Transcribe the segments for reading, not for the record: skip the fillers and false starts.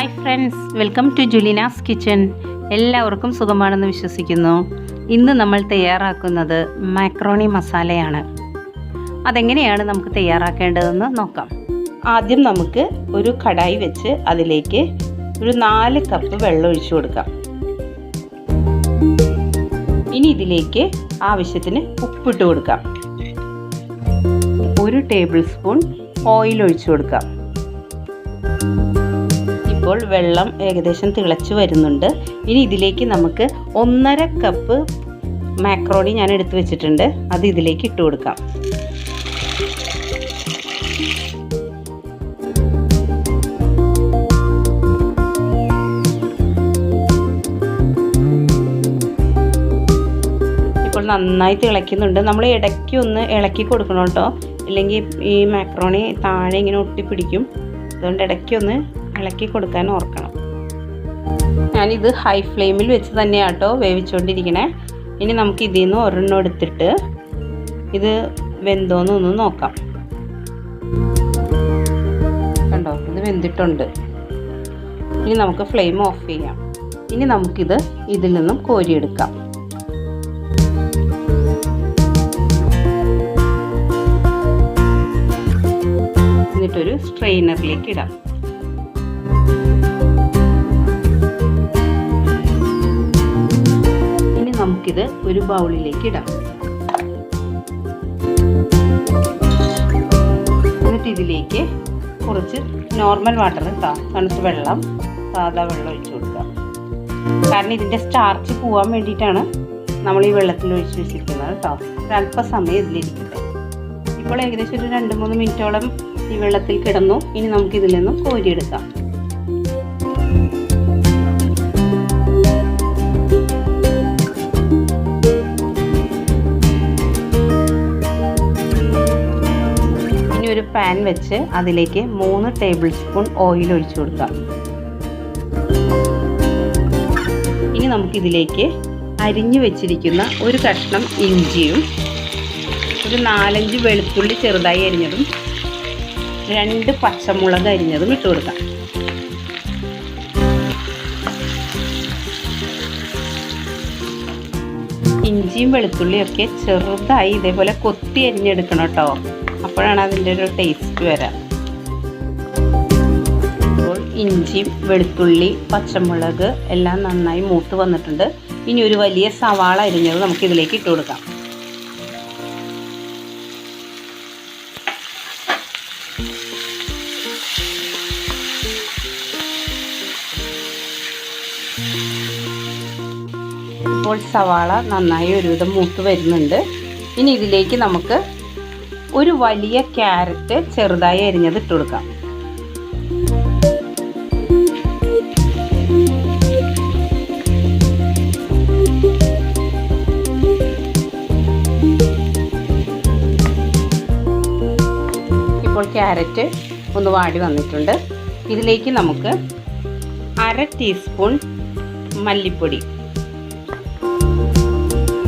Hi friends, welcome to Julina's kitchen. എല്ലാവർക്കും സുഖമാണെന്ന് വിശ്വസിക്കുന്നു. ഇന്ന് നമ്മൾ തയ്യാറാക്കുന്നത് മാക്രോണി മസാലയാണ്. അതെങ്ങനെയാണ് നമുക്ക് തയ്യാറാക്കേണ്ടതെന്ന് നോക്കാം. ആദ്യം നമുക്ക് ഒരു കടായി വെച്ച് അതിലേക്ക് ഒരു 4 കപ്പ് വെള്ളം ഒഴിച്ചു കൊടുക്കാം. ഇനി ഇതിലേക്ക് ആവശ്യത്തിന് ഉപ്പിട്ട് കൊടുക്കാം. 1 ടേബിൾ സ്പൂൺ ഓയിൽ ഒഴിച്ചു കൊടുക്കാം. ഇപ്പോൾ വെള്ളം ഏകദേശം തിളച്ച് വരുന്നുണ്ട്. ഇനി ഇതിലേക്ക് നമുക്ക് 1.5 കപ്പ് മാക്രോണി ഞാൻ എടുത്തു വെച്ചിട്ടുണ്ട്. അത് ഇതിലേക്ക് ഇട്ട് കൊടുക്കാം. ഇപ്പോൾ നന്നായി തിളയ്ക്കുന്നുണ്ട്. നമ്മൾ ഇടയ്ക്ക് ഒന്ന് ഇളക്കി കൊടുക്കണം കേട്ടോ, ഇല്ലെങ്കിൽ ഈ മാക്രോണി താഴെ ഇങ്ങനെ ഒട്ടിപ്പിടിക്കും. അതുകൊണ്ട് ഇടയ്ക്കൊന്ന് ഇളക്കി കൊടുക്കാൻ ഓർക്കണം. ഞാനിത് ഹൈ ഫ്ലെയിമിൽ വെച്ച് തന്നെയാണ് കേട്ടോ വേവിച്ചുകൊണ്ടിരിക്കണേ. ഇനി നമുക്ക് ഇതിൽ നിന്ന് ഒരെണ്ണം എടുത്തിട്ട് ഇത് വെന്തോന്നൊന്ന് നോക്കാം. കണ്ടോ, ഇത് വെന്തിട്ടുണ്ട്. ഇനി നമുക്ക് ഫ്ലെയിം ഓഫ് ചെയ്യാം. ഇനി നമുക്കിത് ഇതിൽ നിന്നും കോരിയെടുക്കാം. എന്നിട്ടൊരു സ്ട്രെയിനറിലേക്ക് ഇടാം. ഇനി നമുക്കിത് ഒരു ബൗളിലേക്ക് ഇടാം. എന്നിട്ട് ഇതിലേക്ക് കുറച്ച് നോർമൽ വാട്ടർ തണുത്ത വെള്ളം, സാധാ വെള്ളം ഒഴിച്ചു കൊടുക്കുക. കാരണം ഇതിൻ്റെ സ്റ്റാർച്ച് പോകാൻ വേണ്ടിയിട്ടാണ് നമ്മൾ ഈ വെള്ളത്തിൽ ഒഴിച്ച് വെച്ചിരിക്കുന്നത് കേട്ടോ. ഒരല്പസമയം ഇതിലിരിക്കട്ടെ. ഇപ്പോൾ ഏകദേശം ഒരു 2-3 മിനിറ്റോളം ഈ വെള്ളത്തിൽ കിടന്നു. ഇനി നമുക്കിതിൽ നിന്നും കോരിയെടുക്കാം. ഇനി ഒരു പാൻ വെച്ച് അതിലേക്ക് 3 ടേബിൾ സ്പൂൺ ഓയിൽ ഒഴിച്ചു കൊടുക്കാം. ഇനി നമുക്കിതിലേക്ക് അരിഞ്ഞു വെച്ചിരിക്കുന്ന ഒരു കഷ്ണം ഇഞ്ചിയും ഒരു 4-5 വെളുത്തുള്ളി ചെറുതായി അരിഞ്ഞതും 2 പച്ചമുളക് അരിഞ്ഞതും ഇട്ട് കൊടുക്കാം. ഇഞ്ചിയും വെളുത്തുള്ളിയൊക്കെ ചെറുതായി ഇതേപോലെ കൊത്തി അരിഞ്ഞെടുക്കണം കേട്ടോ. അപ്പോഴാണ് അതിൻ്റെ ഒരു ടേസ്റ്റ് വരാം. അപ്പോൾ ഇഞ്ചിയും വെളുത്തുള്ളി പച്ചമുളക് എല്ലാം നന്നായി മൂത്ത് വന്നിട്ടുണ്ട്. ഇനി ഒരു വലിയ സവാള അരിഞ്ഞത് നമുക്കിതിലേക്ക് ഇട്ട് കൊടുക്കാം. ഇപ്പോൾ സവാള നന്നായി ഒരുവിധം മൂത്ത് വരുന്നുണ്ട്. ഇനി ഇതിലേക്ക് നമുക്ക് ഒരു വലിയ ക്യാരറ്റ് ചെറുതായി അരിഞ്ഞത് ഇട്ട് കൊടുക്കാം. ഇപ്പോൾ ക്യാരറ്റ് ഒന്ന് വാടി വന്നിട്ടുണ്ട്. ഇതിലേക്ക് നമുക്ക് 1/2 ടീസ്പൂൺ മല്ലിപ്പൊടി,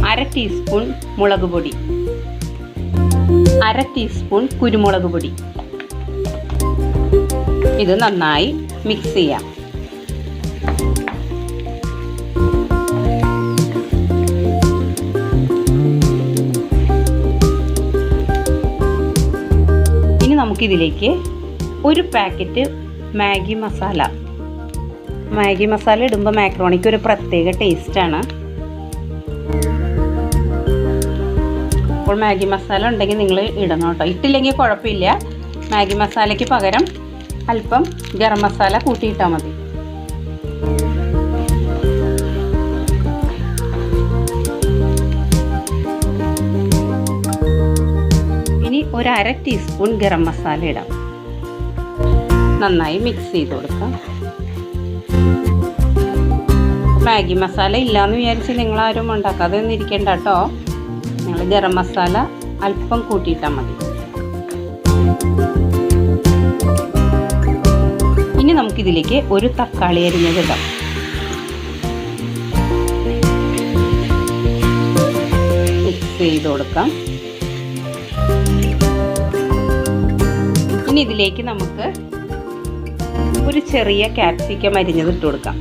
1/2 ടീസ്പൂൺ മുളക് പൊടി, 1/2 ടീസ്പൂൺ കുരുമുളക് പൊടി, ഇത് നന്നായി മിക്സ് ചെയ്യാം. ഇനി നമുക്കിതിലേക്ക് ഒരു പാക്കറ്റ് മാഗി മസാല ഇടുമ്പോൾ മാക്രോണിക്ക് ഒരു പ്രത്യേക ടേസ്റ്റാണ്. അപ്പോൾ മാഗി മസാല ഉണ്ടെങ്കിൽ നിങ്ങൾ ഇടണം കേട്ടോ. ഇട്ടില്ലെങ്കിൽ കുഴപ്പമില്ല. മാഗി മസാലയ്ക്ക് പകരം അല്പം ഗരം മസാല കൂട്ടിയിട്ടാൽ മതി. ഇനി ഒരു 1/2 ടീസ്പൂൺ ഗരം മസാല ഇടാം. നന്നായി മിക്സ് ചെയ്ത് കൊടുക്കാം. മാഗി മസാല ഇല്ലയെന്ന് വിചാരിച്ച് നിങ്ങളാരും ഉണ്ടാക്കാതെ ഒന്നും ഇരിക്കേണ്ട കേട്ടോ. നിങ്ങൾ ഗരം മസാല അല്പം കൂട്ടിയിട്ടാൽ മതി. ഇനി നമുക്കിതിലേക്ക് ഒരു തക്കാളി അരിഞ്ഞത് ഇടാം. മിക്സ് ചെയ്ത് കൊടുക്കാം. ഇനി ഇതിലേക്ക് നമുക്ക് ഒരു ചെറിയ ക്യാപ്സിക്കം അരിഞ്ഞത് ഇട്ട് കൊടുക്കാം.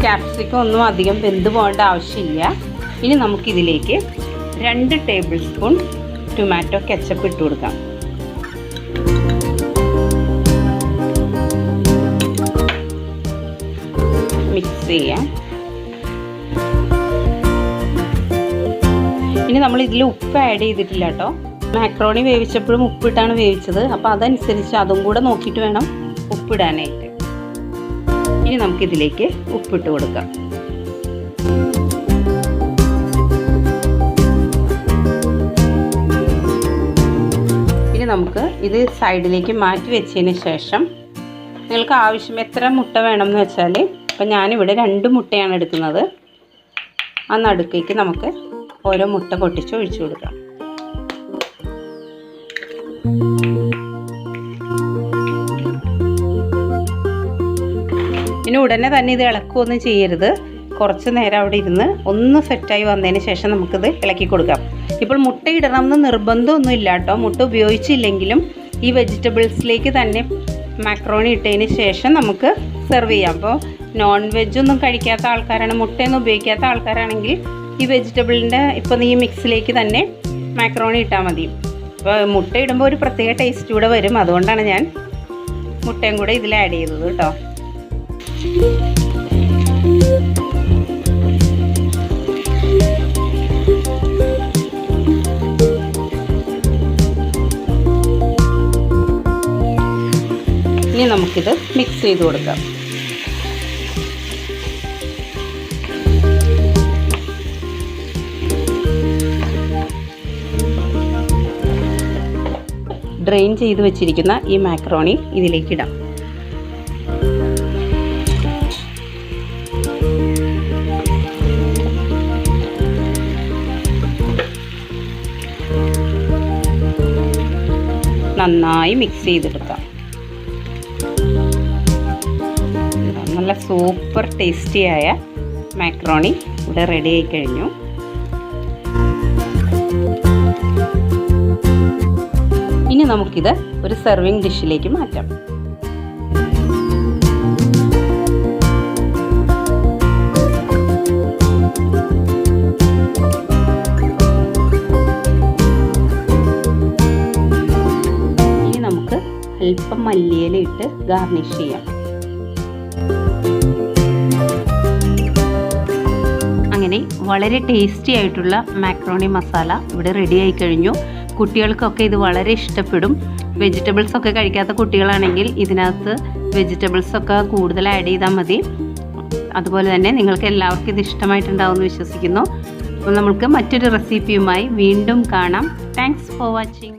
ക്യാപ്സിക്കം ഒന്നും അധികം വെന്ത് പോകേണ്ട ആവശ്യമില്ല. ഇനി നമുക്കിതിലേക്ക് 2 ടേബിൾ സ്പൂൺ ടൊമാറ്റോ കെച്ചപ്പ് ഇട്ട് കൊടുക്കാം. മിക്സ് ചെയ്യാം. ഇനി നമ്മൾ ഇതിൽ ഉപ്പ് ആഡ് ചെയ്തിട്ടില്ല കേട്ടോ. മാക്രോണി വേവിച്ചപ്പോഴും ഉപ്പിട്ടാണ് വേവിച്ചത്. അപ്പോൾ അതനുസരിച്ച് അതും കൂടെ നോക്കിയിട്ട് വേണം ഉപ്പിടാനായിട്ട്. ഇനി നമുക്കിതിലേക്ക് ഉപ്പിട്ട് കൊടുക്കാം. ഇനി നമുക്ക് ഇത് സൈഡിലേക്ക് മാറ്റി വെച്ചതിന് ശേഷം നിങ്ങൾക്ക് ആവശ്യം എത്ര മുട്ട വേണമെന്ന് വെച്ചാൽ, ഇപ്പം ഞാനിവിടെ 2 മുട്ടയാണ് എടുക്കുന്നത്. ആ നടുക്കേക്ക് നമുക്ക് ഓരോ മുട്ട പൊട്ടിച്ച് ഒഴിച്ചു കൊടുക്കാം. ഇനി ഉടനെ തന്നെ ഇത് ഇളക്കുകയൊന്നും ചെയ്യരുത്. കുറച്ച് നേരം അവിടെ ഇരുന്ന് ഒന്ന് സെറ്റായി വന്നതിന് ശേഷം നമുക്കിത് ഇളക്കി കൊടുക്കാം. ഇപ്പോൾ മുട്ട ഇടണം എന്ന് നിർബന്ധമൊന്നും ഇല്ല കേട്ടോ. മുട്ട ഉപയോഗിച്ചില്ലെങ്കിലും ഈ വെജിറ്റബിൾസിലേക്ക് തന്നെ മാക്രോണി ഇട്ടതിന് ശേഷം നമുക്ക് സെർവ് ചെയ്യാം. അപ്പോൾ നോൺ വെജൊന്നും കഴിക്കാത്ത ആൾക്കാരാണ്, മുട്ടയൊന്നും ഉപയോഗിക്കാത്ത ആൾക്കാരാണെങ്കിൽ ഈ വെജിറ്റബിളിൻ്റെ ഇപ്പോൾ ഈ മിക്സിലേക്ക് തന്നെ മാക്രോണി ഇട്ടാൽ മതി. അപ്പോൾ മുട്ട ഇടുമ്പോൾ ഒരു പ്രത്യേക ടേസ്റ്റ് കൂടെ വരും. അതുകൊണ്ടാണ് ഞാൻ മുട്ടയും കൂടെ ഇതിൽ ആഡ് ചെയ്തത് കേട്ടോ. ഇനി നമുക്കിത് മിക്സ് ചെയ്ത് കൊടുക്കാം. ഡ്രെയിൻ ചെയ്ത് വെച്ചിരിക്കുന്ന ഈ മാക്രോണി ഇതിലേക്ക് ഇടാം. നന്നായി മിക്സ് ചെയ്തെടുക്കാം. നല്ല സൂപ്പർ ടേസ്റ്റിയായ മാക്രോണി ഇവിടെ റെഡി ആയി കഴിഞ്ഞു. ഇനി നമുക്കിത് ഒരു സെർവിങ് ഡിഷിലേക്ക് മാറ്റാം. ഇനി നമുക്ക് അല്പം മല്ലിയില ഇട്ട് ഗാർണിഷ് ചെയ്യാം. അങ്ങനെ വളരെ ടേസ്റ്റി ആയിട്ടുള്ള മാക്രോണി മസാല ഇവിടെ റെഡി ആയി കഴിഞ്ഞു. കുട്ടികൾക്കൊക്കെ ഇത് വളരെ ഇഷ്ടപ്പെടും. വെജിറ്റബിൾസൊക്കെ കഴിക്കാത്ത കുട്ടികളാണെങ്കിൽ ഇതിനകത്ത് വെജിറ്റബിൾസൊക്കെ കൂടുതൽ ആഡ് ചെയ്താൽ മതി. അതുപോലെ തന്നെ നിങ്ങൾക്ക് എല്ലാവർക്കും ഇത് ഇഷ്ടമായിട്ടുണ്ടാവുമെന്ന് വിശ്വസിക്കുന്നു. അപ്പോൾ നമുക്ക് മറ്റൊരു റെസിപ്പിയുമായി വീണ്ടും കാണാം. Thanks for watching.